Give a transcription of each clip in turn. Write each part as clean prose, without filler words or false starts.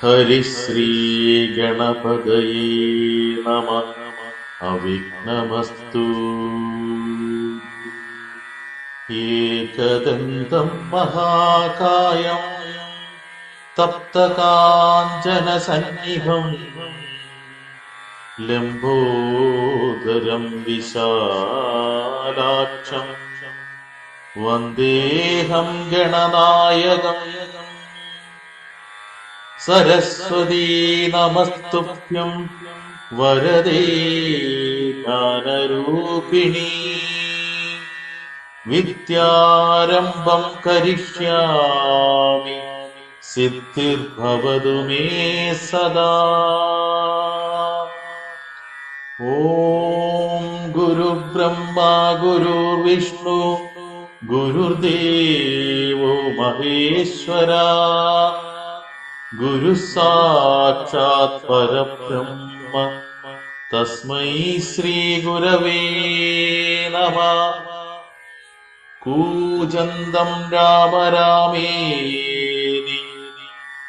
ഹരിശ്രീ ഗണപതയേ നമഃ. അവിഘ്നമസ്തു. ഏകദന്തം മഹാകായം തപ്തകാഞ്ചനസന്നിഭം ലംബോദരം വിശാലാക്ഷം വന്ദേഹം ഗണനായകം. സരസ്വതീ നമസ്തുഭ്യം വരദേ ജ്ഞാനരൂപിണീ. വിദ്യാരംഭം കരിഷ്യാമി സിദ്ധിർഭവതു മേ സദാ. ഓം ഗുരുബ്രഹ്മാ ഗുരുർവിഷ്ണു ഗുരുദേവോ മഹേശ്വരാ. ഗുരു സാക്ഷാത് പരബ്രഹ്മ തസ്മൈ ശ്രീ ഗുരവേ നമഃ. കൂജന്തം രാമ രാമേതി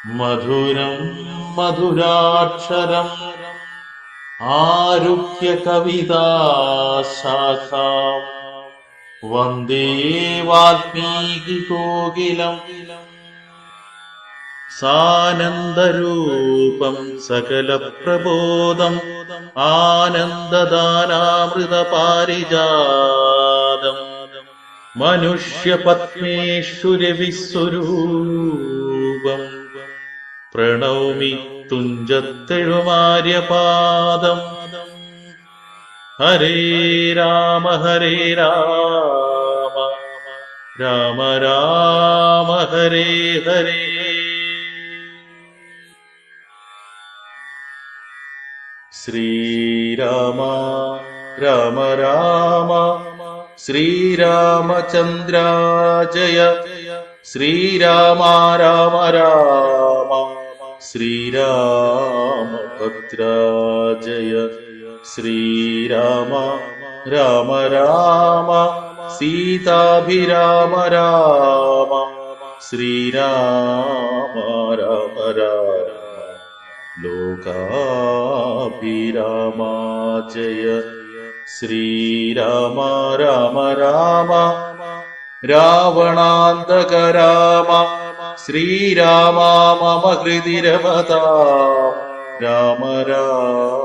മധുരം മധുരാക്ഷരം ആരുഹ്യ കവിതാശാഖാം വന്ദേ വാൽമീകി കോകിലം. സാനന്ദരൂപം സകലപ്രബോധം ആനന്ദദാനാമൃതപാരിജാതം മനുഷ്യപത്മേശ്വരവിസ്വരൂപം പ്രണൗമി തുഞ്ചത്തെഴുമാര്യപാദം. ഹരേ രാമ ഹരേ രാമ രാമ രാമ ഹരേ ഹരേ. ശ്രീരാമ രാമ രാമ ശ്രീരാമചന്ദ്രാജയ. ശ്രീരാമ രാമ രാമ ശ്രീരാമഭദ്രാജയ. ശ്രീരാമ രാമ രാമ സീതാഭിരാമ രാമ. ശ്രീരാമ രാമ രാമ ലോകാഭിരാമ ജയ. ശ്രീരാമ രാമ രാമ രാവണാന്തക രാമ. ശ്രീരാമ മമ ഹൃദി രമതാം രാമ രാമ.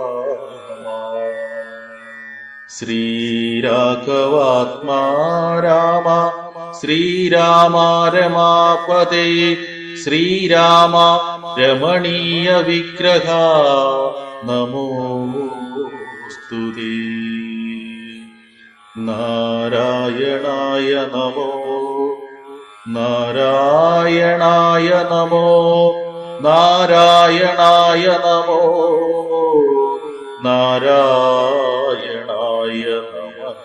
ശ്രീരാഘവാത്മാ രാമ. ശ്രീരാമ രമാപതേ. ശ്രീരാമ രമണീയ വിഗ്രഹ നമോസ്തുതേ. നാരായണായ നമോ നാരായണായ നമോ നാരായണായ നമോ നാരായണായ നമഃ.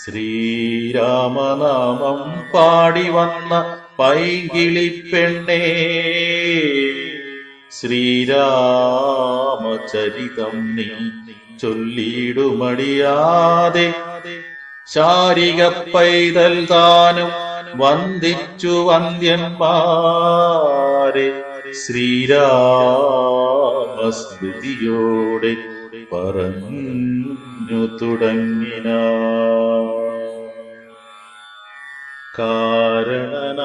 ശ്രീരാമനാമം പാടി വന്ന പൈങ്കിളിപ്പെണ്ണേ, ശ്രീരാമചരിതം നീ ചൊല്ലിടുമടിയാതെ. ശാരിക പൈതൽ താനും വന്ദിച്ചു വന്ദ്യന്മാരെ. ശ്രീരാമസ്മൃതിയോടെ പറഞ്ഞു തുടങ്ങിന കാരണന